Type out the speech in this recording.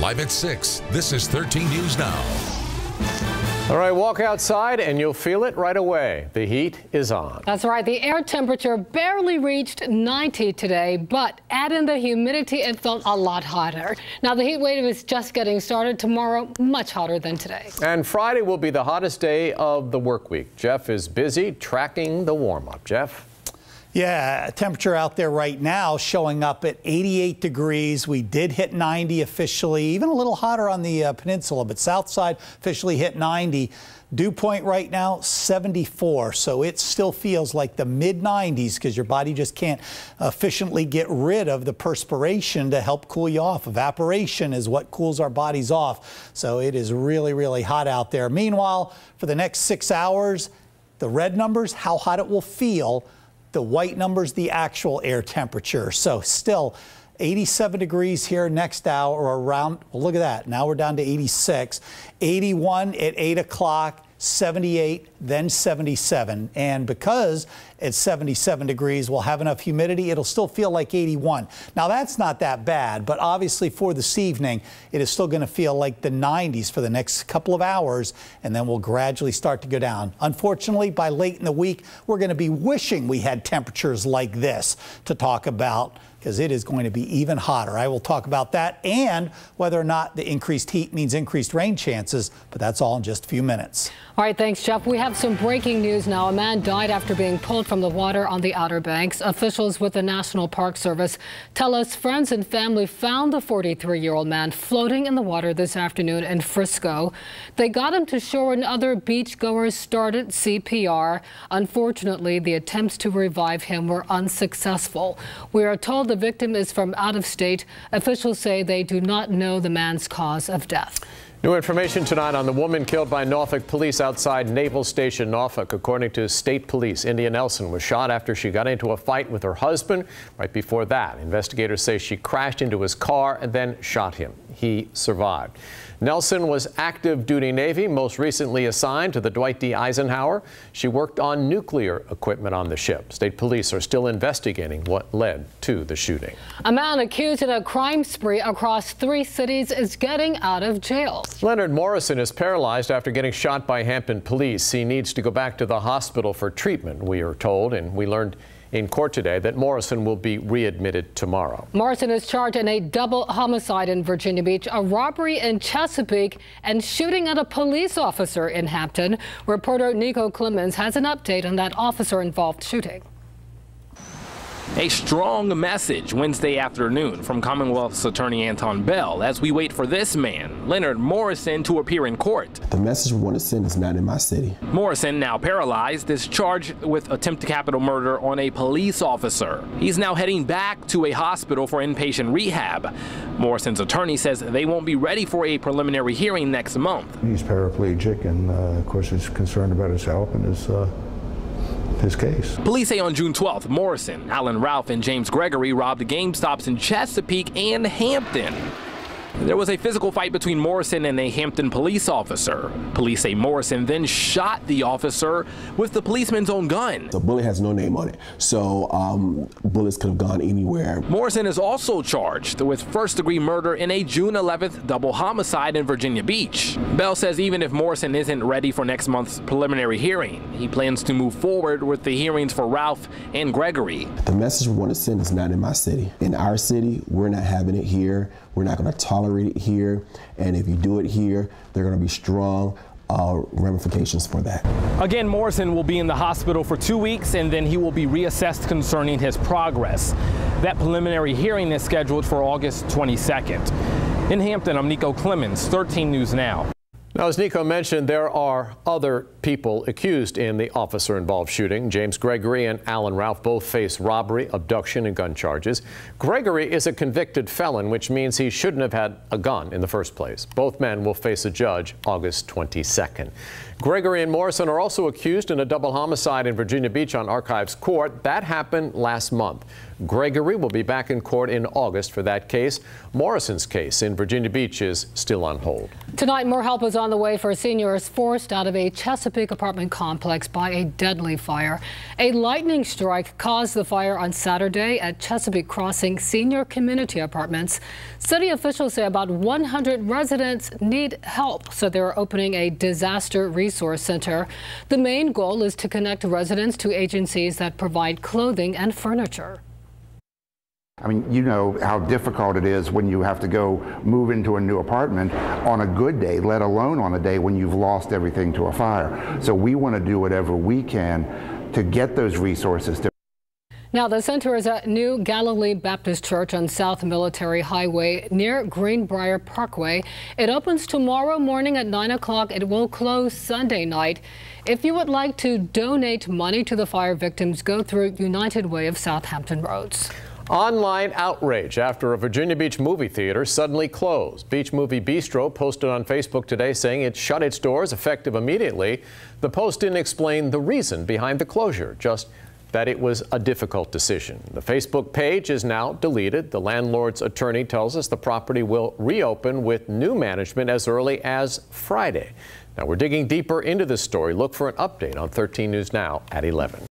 live at 6. This is 13 News Now. All right, walk outside and you'll feel it right away. The heat is on. That's right. The air temperature barely reached 90 today, but add in the humidity, it felt a lot hotter. Now, the heat wave is just getting started. Tomorrow, much hotter than today. And Friday will be the hottest day of the work week. Jeff is busy tracking the warm-up. Jeff? Yeah, temperature out there right now showing up at 88 degrees. We did hit 90 officially, even a little hotter on the peninsula, but south side officially hit 90. Dew point right now, 74. So it still feels like the mid 90s because your body just can't efficiently get rid of the perspiration to help cool you off. Evaporation is what cools our bodies off. So it is really, really hot out there. Meanwhile, for the next 6 hours, the red numbers, how hot it will feel. The white number's the actual air temperature. So still 87 degrees here next hour or around. Well, look at that. Now we're down to 86, 81 at 8 o'clock, 78, then 77. And because it's 77 degrees, we'll have enough humidity. It'll still feel like 81. Now, that's not that bad, but obviously for this evening, it is still going to feel like the 90s for the next couple of hours, and then we'll gradually start to go down. Unfortunately, by late in the week, we're going to be wishing we had temperatures like this to talk about, because it is going to be even hotter. I will talk about that and whether or not the increased heat means increased rain chances, but that's all in just a few minutes. All right, thanks, Jeff. We have some breaking news now. A man died after being pulled from the water on the Outer Banks. Officials with the National Park Service tell us friends and family found the 43-year-old man floating in the water this afternoon in Frisco. They got him to shore and other beachgoers started CPR. Unfortunately, the attempts to revive him were unsuccessful. We are told the victim is from out of state. Officials say they do not know the man's cause of death. New information tonight on the woman killed by Norfolk police outside Naval Station, Norfolk. According to state police, India Nelson was shot after she got into a fight with her husband. Right before that, investigators say she crashed into his car and then shot him. He survived. Nelson was active duty Navy, most recently assigned to the Dwight D. Eisenhower. She worked on nuclear equipment on the ship. State police are still investigating what led to the shooting. A man accused in a crime spree across 3 cities is getting out of jail. Leonard Morrison is paralyzed after getting shot by Hampton police. He needs to go back to the hospital for treatment, we are told, and we learned in court today that Morrison will be readmitted tomorrow. Morrison is charged in a double homicide in Virginia Beach, a robbery in Chesapeake, and shooting at a police officer in Hampton. Reporter Nico Clemens has an update on that officer-involved shooting. A strong message Wednesday afternoon from Commonwealth's Attorney Anton Bell as we wait for this man, Leonard Morrison, to appear in court. The message we want to send is not in my city. Morrison, now paralyzed, is charged with attempted capital murder on a police officer. He's now heading back to a hospital for inpatient rehab. Morrison's attorney says they won't be ready for a preliminary hearing next month. He's paraplegic and, of course, is concerned about his health and his case. Police say on June 12th, Morrison, Alan Ralph, and James Gregory robbed GameStops in Chesapeake and Hampton. There was a physical fight between Morrison and a Hampton police officer. Police say Morrison then shot the officer with the policeman's own gun. The bullet has no name on it, so bullets could have gone anywhere. Morrison is also charged with first-degree murder in a June 11th double homicide in Virginia Beach. Bell says even if Morrison isn't ready for next month's preliminary hearing, he plans to move forward with the hearings for Ralph and Gregory. The message we want to send is not in my city. In our city, we're not having it here. We're not going to tolerate it here, and if you do it here, there are going to be strong ramifications for that. Again, Morrison will be in the hospital for 2 weeks, and then he will be reassessed concerning his progress. That preliminary hearing is scheduled for August 22nd. In Hampton, I'm Nico Clemens, 13 News Now. Now, as Nico mentioned, there are other people accused in the officer-involved shooting. James Gregory and Alan Ralph both face robbery, abduction, and gun charges. Gregory is a convicted felon, which means he shouldn't have had a gun in the first place. Both men will face a judge August 22nd. Gregory and Morrison are also accused in a double homicide in Virginia Beach on Archives Court. That happened last month. Gregory will be back in court in August for that case. Morrison's case in Virginia Beach is still on hold. Tonight, more help is on the way for seniors forced out of a Chesapeake apartment complex by a deadly fire. A lightning strike caused the fire on Saturday at Chesapeake Crossing Senior Community Apartments. City officials say about 100 residents need help, so they're opening a disaster resource center. The main goal is to connect residents to agencies that provide clothing and furniture. I mean, you know how difficult it is when you have to go move into a new apartment on a good day, let alone on a day when you've lost everything to a fire. So we want to do whatever we can to get those resources. Now, the center is at New Galilee Baptist Church on South Military Highway near Greenbrier Parkway. It opens tomorrow morning at 9 o'clock. It will close Sunday night. If you would like to donate money to the fire victims, go through United Way of Southampton Roads. Online outrage after a Virginia Beach movie theater suddenly closed. Beach Movie Bistro posted on Facebook today saying it shut its doors effective immediately. The post didn't explain the reason behind the closure, just that it was a difficult decision. The Facebook page is now deleted. The landlord's attorney tells us the property will reopen with new management as early as Friday. Now we're digging deeper into this story. Look for an update on 13 News Now at 11.